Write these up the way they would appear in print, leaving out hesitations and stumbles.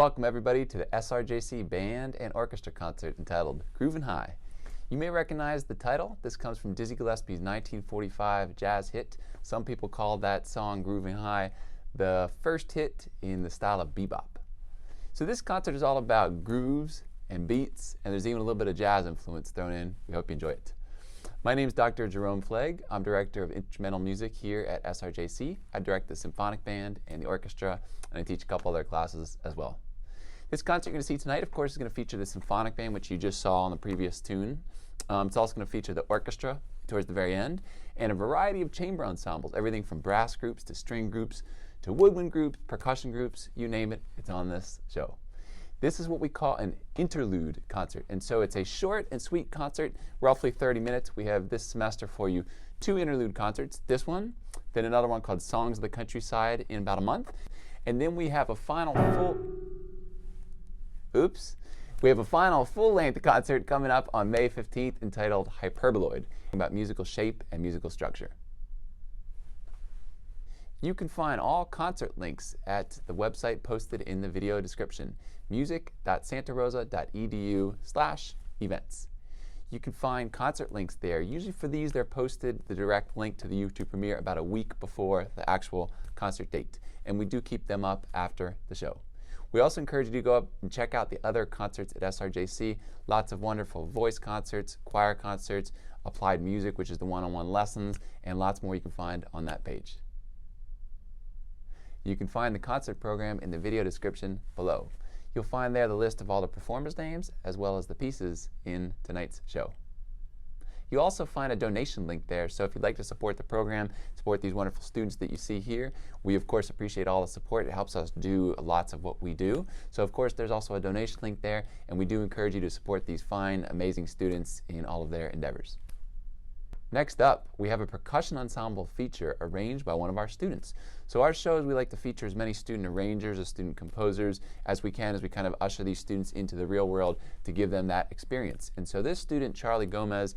Welcome everybody to the SRJC Band and Orchestra concert entitled Groovin High. You may recognize the title. This comes from Dizzy Gillespie's 1945 jazz hit. Some people call that song Groovin High the first hit in the style of bebop. So this concert is all about grooves and beats, and there's even a little bit of jazz influence thrown in. We hope you enjoy it. My name is Dr. Jerome Flegg. I'm Director of Instrumental Music here at SRJC. I direct the Symphonic Band and the Orchestra, and I teach a couple other classes as well. This concert you're going to see tonight, of course, is going to feature the Symphonic Band, which you just saw on the previous tune. It's also going to feature the Orchestra towards the very end, and a variety of chamber ensembles, everything from brass groups to string groups to woodwind groups, percussion groups, you name it, it's on this show. This is what we call an interlude concert, and so it's a short and sweet concert, roughly 30 minutes. We have this semester for you 2 interlude concerts, this one, then another one called Songs of the Countryside in about a month, and then we have a final full-length concert coming up on May 15th entitled Hyperboloid, about musical shape and musical structure. You can find all concert links at the website posted in the video description, music.santarosa.edu/events. You can find concert links there. Usually for these, they're posted the direct link to the YouTube premiere about a week before the actual concert date, and we do keep them up after the show. We also encourage you to go up and check out the other concerts at SRJC. Lots of wonderful voice concerts, choir concerts, applied music, which is the one-on-one lessons, and lots more you can find on that page. You can find the concert program in the video description below. You'll find there the list of all the performers' names as well as the pieces in tonight's show. You'll also find a donation link there, so if you'd like to support the program, support these wonderful students that you see here, we of course appreciate all the support. It helps us do lots of what we do. So of course there's also a donation link there, and we do encourage you to support these fine, amazing students in all of their endeavors. Next up, we have a percussion ensemble feature arranged by one of our students. So our shows, we like to feature as many student arrangers as student composers as we can, as we kind of usher these students into the real world to give them that experience. And so this student, Charlie Gomez,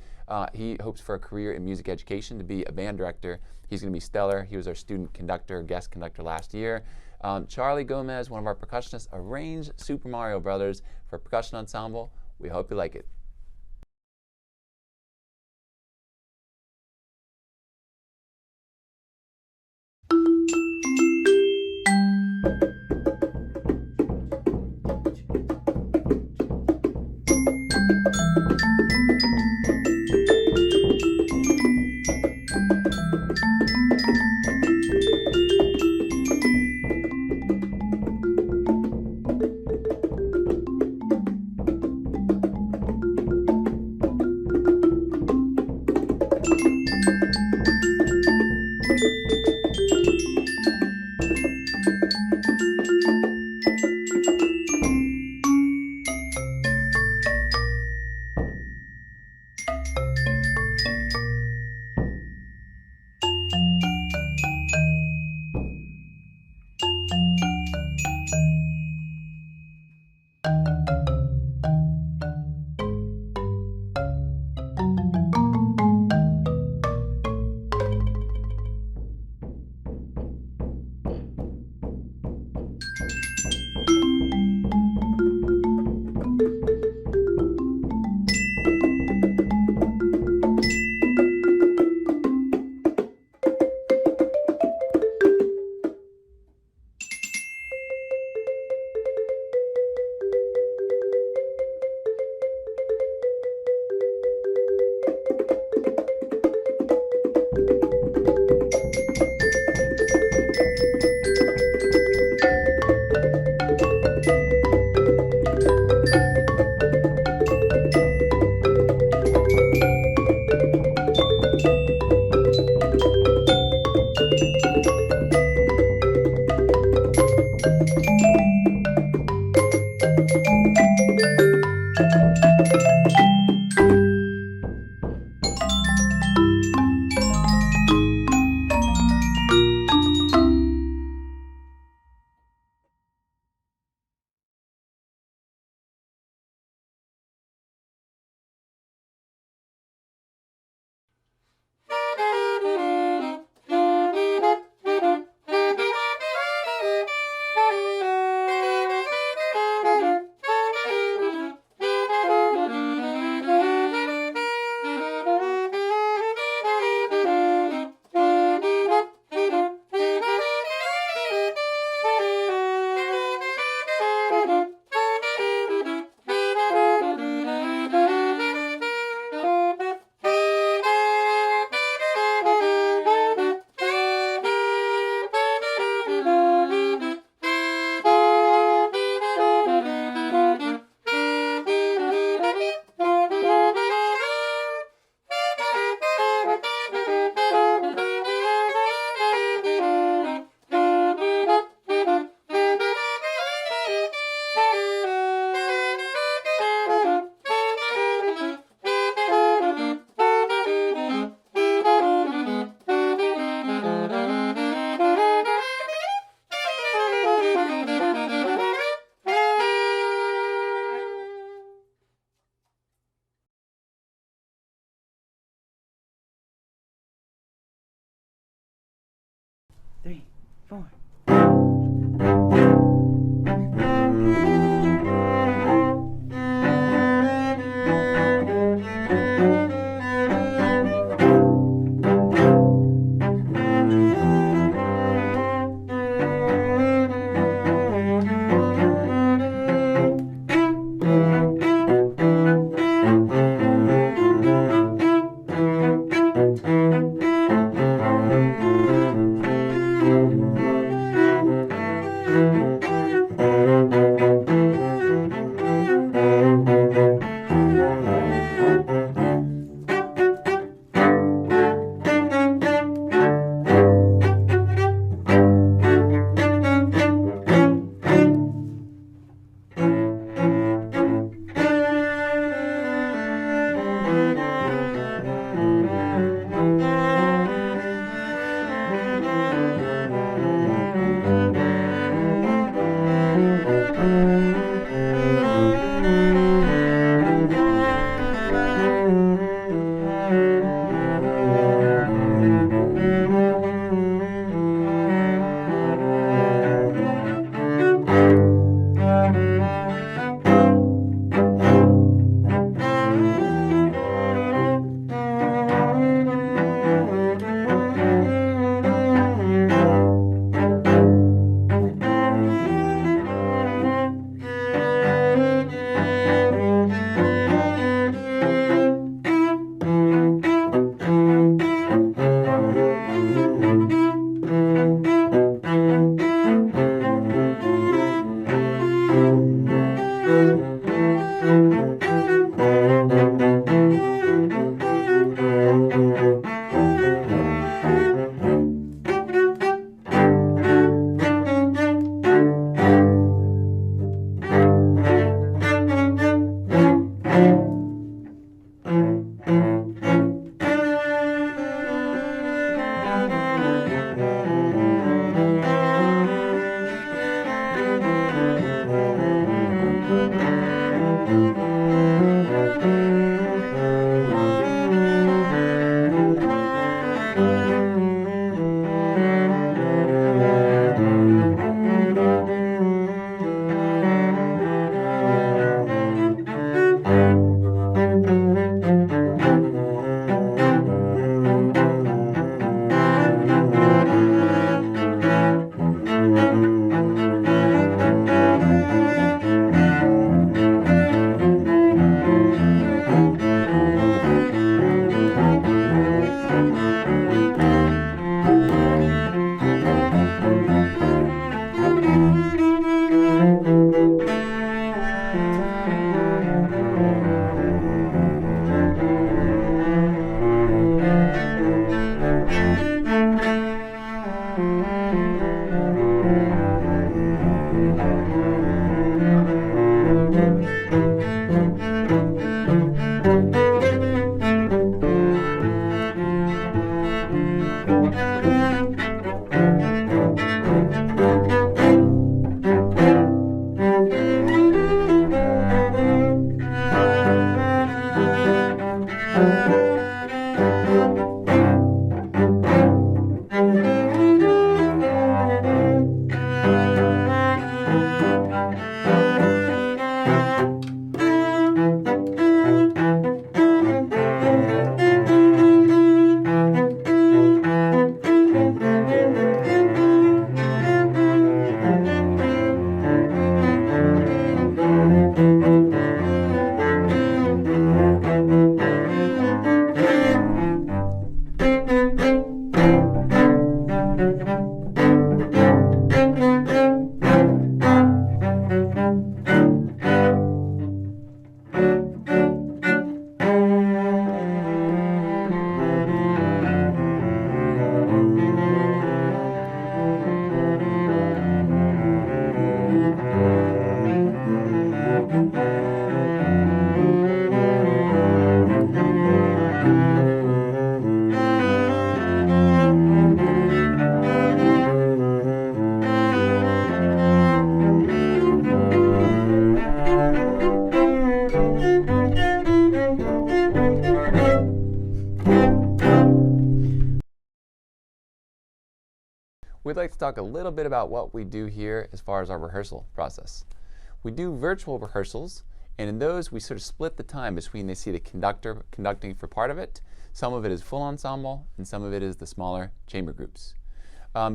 he hopes for a career in music education, to be a band director. He's going to be stellar. He was our student conductor, guest conductor last year. Charlie Gomez, one of our percussionists, arranged Super Mario Brothers for a percussion ensemble. We hope you like it. 4. we'd like to talk a little bit about what we do here as far as our rehearsal process. We do virtual rehearsals, and in those we sort of split the time between they see the conductor conducting for part of it. Some of it is full ensemble, and some of it is the smaller chamber groups.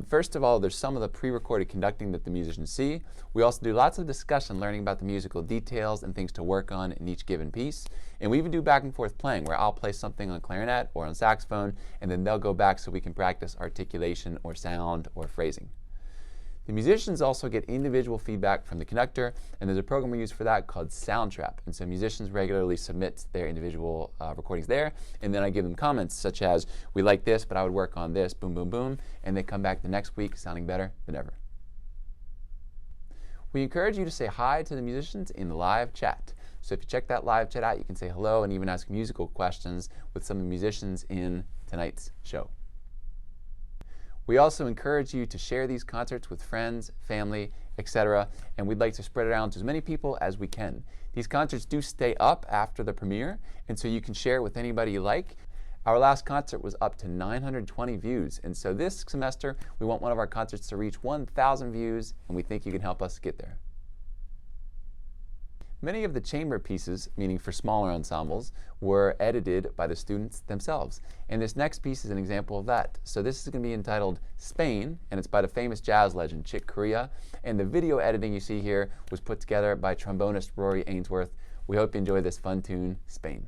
First of all, there's some of the pre-recorded conducting that the musicians see. We also do lots of discussion learning about the musical details and things to work on in each given piece. And we even do back and forth playing, where I'll play something on clarinet or on saxophone, and then they'll go back so we can practice articulation or sound or phrasing. The musicians also get individual feedback from the conductor, and there's a program we use for that called Soundtrap. And so musicians regularly submit their individual recordings there, and then I give them comments such as, we like this, but I would work on this, boom, boom, boom, and they come back the next week sounding better than ever. We encourage you to say hi to the musicians in the live chat. So if you check that live chat out, you can say hello and even ask musical questions with some of the musicians in tonight's show. We also encourage you to share these concerts with friends, family, etc., and we'd like to spread it around to as many people as we can. These concerts do stay up after the premiere, and so you can share it with anybody you like. Our last concert was up to 920 views, and so this semester we want one of our concerts to reach 1,000 views, and we think you can help us get there. Many of the chamber pieces, meaning for smaller ensembles, were edited by the students themselves. And this next piece is an example of that. So this is going to be entitled Spain, and it's by the famous jazz legend Chick Corea. And the video editing you see here was put together by trombonist Rory Ainsworth. We hope you enjoy this fun tune, Spain.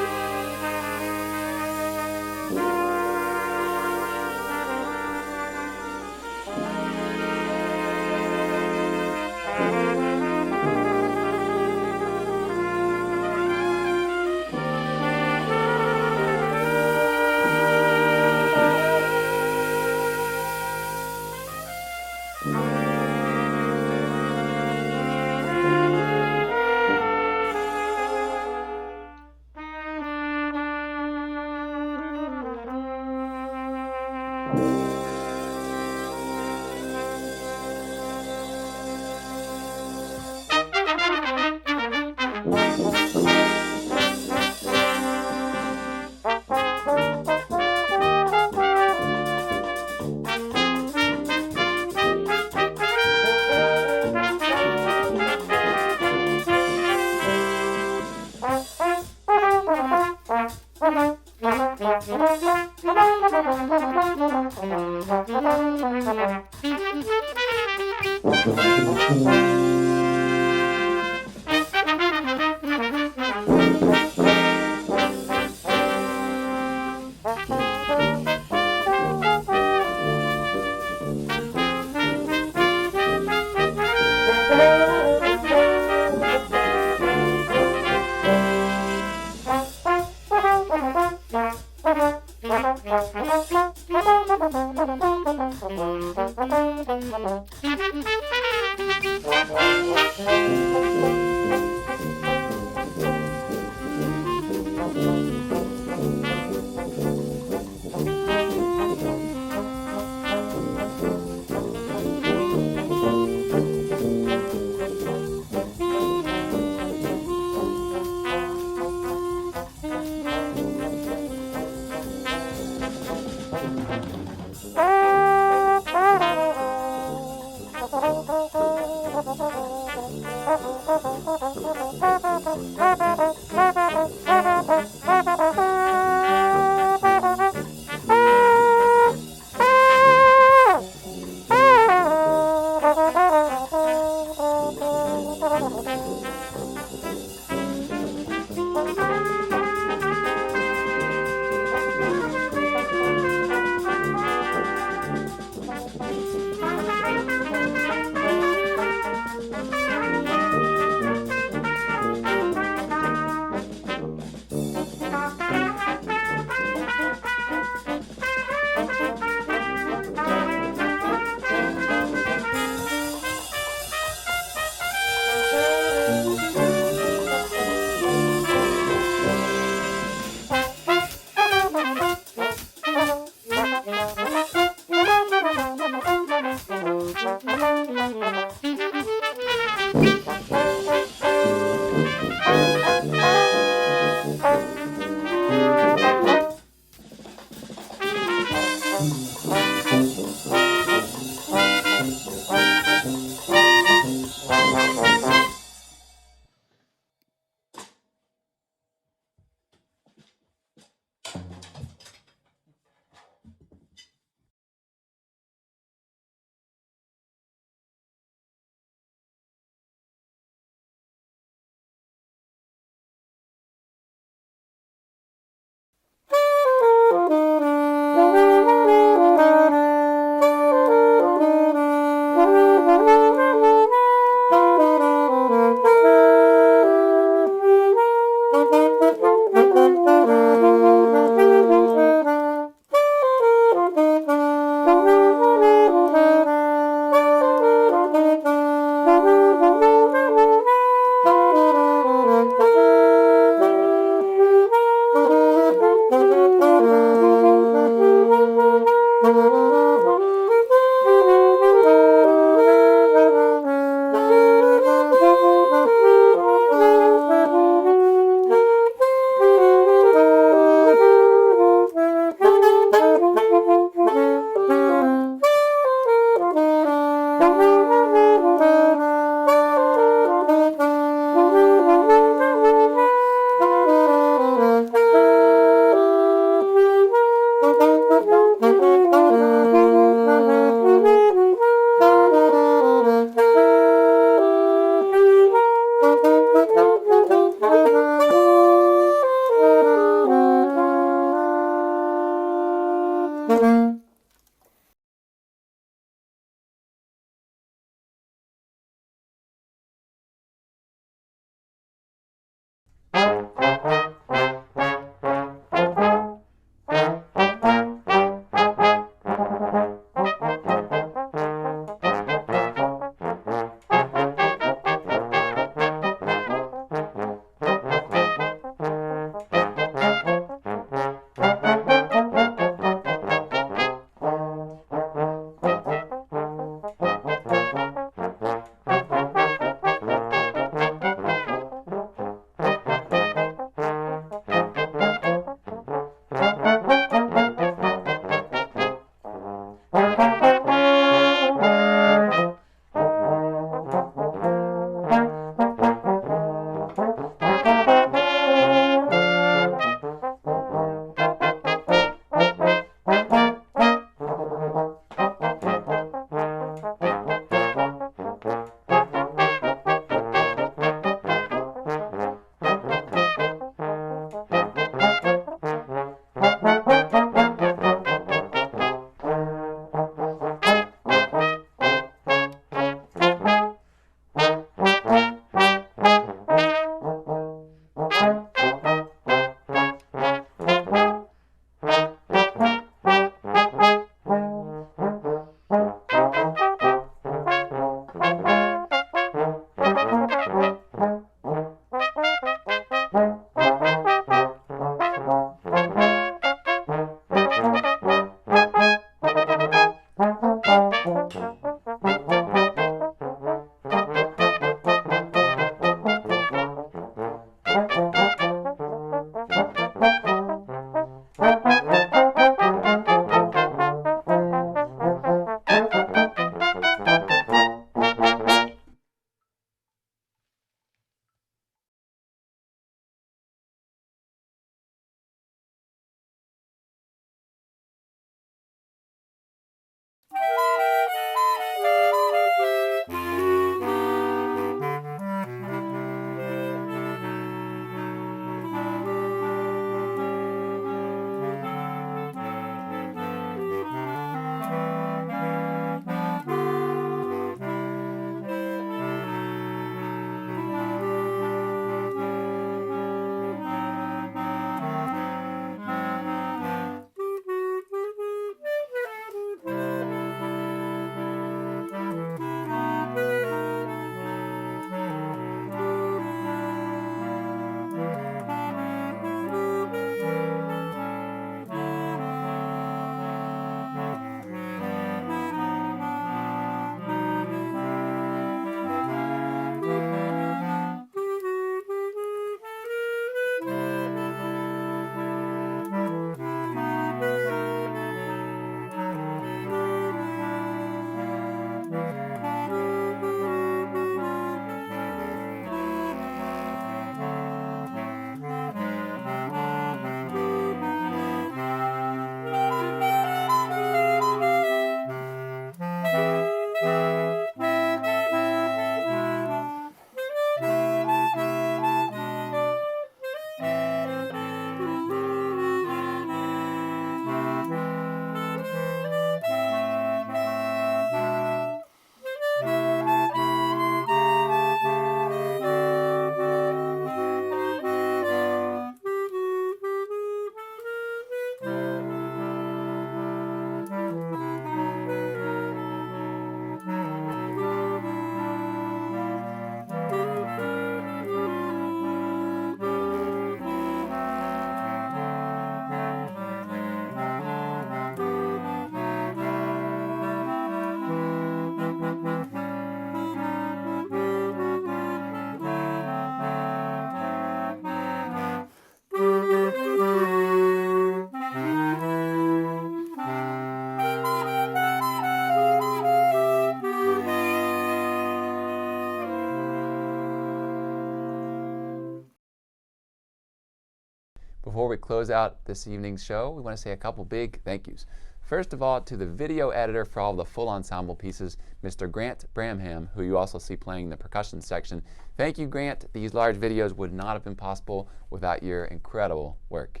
Before we close out this evening's show, we want to say a couple big thank yous. First of all, to the video editor for all the full ensemble pieces, Mr. Grant Bramham, who you also see playing the percussion section. Thank you, Grant. These large videos would not have been possible without your incredible work.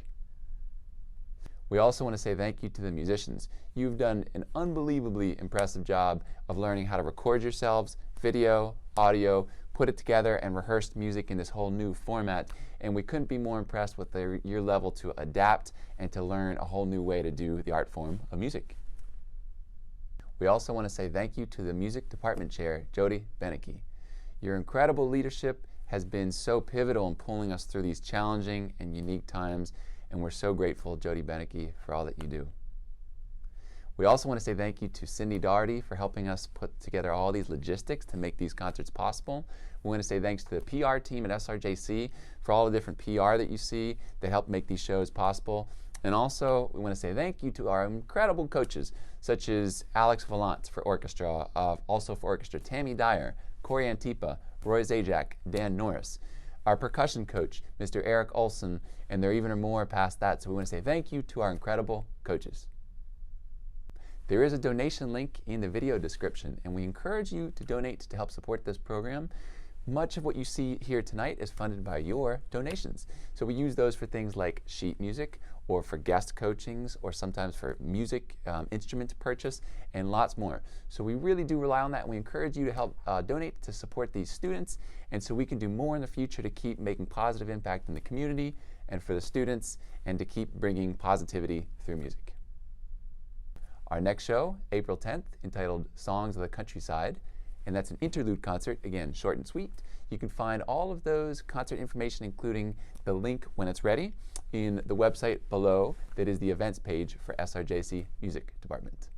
We also want to say thank you to the musicians. You've done an unbelievably impressive job of learning how to record yourselves, video, audio, put it together, and rehearsed music in this whole new format. And we couldn't be more impressed with your level to adapt and to learn a whole new way to do the art form of music. We also want to say thank you to the music department chair, Jody Beneke. Your incredible leadership has been so pivotal in pulling us through these challenging and unique times, and we're so grateful, Jody Beneke, for all that you do. We also want to say thank you to Cindy Doherty for helping us put together all these logistics to make these concerts possible. We want to say thanks to the PR team at SRJC for all the different PR that you see that help make these shows possible. And also, we want to say thank you to our incredible coaches, such as Alex Vallant for orchestra, also for orchestra, Tammy Dyer, Corey Antipa, Roy Zajac, Dan Noris. Our percussion coach, Mr. Eric Olson, and there even are more past that, so we want to say thank you to our incredible coaches. There is a donation link in the video description, and we encourage you to donate to help support this program. Much of what you see here tonight is funded by your donations. So we use those for things like sheet music, or for guest coachings, or sometimes for music instrument purchase, and lots more. So we really do rely on that, and we encourage you to help donate to support these students, and so we can do more in the future to keep making positive impact in the community and for the students, and to keep bringing positivity through music. Our next show, April 10th, entitled Songs of the Countryside, and that's an interlude concert, again, short and sweet. You can find all of those concert information, including the link when it's ready, in the website below that is the events page for SRJC Music Department.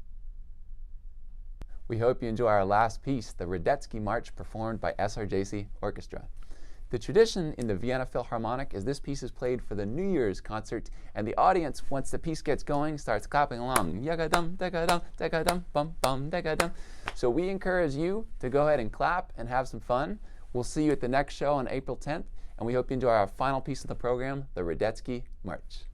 We hope you enjoy our last piece, the Radetzky March performed by SRJC Orchestra. The tradition in the Vienna Philharmonic is this piece is played for the New Year's concert, and the audience, once the piece gets going, starts clapping along. Yagadum, dagadum, dagadum, bum bum, dagadum. So we encourage you to go ahead and clap and have some fun. We'll see you at the next show on April 10th, and we hope you enjoy our final piece of the program, the Radetzky March.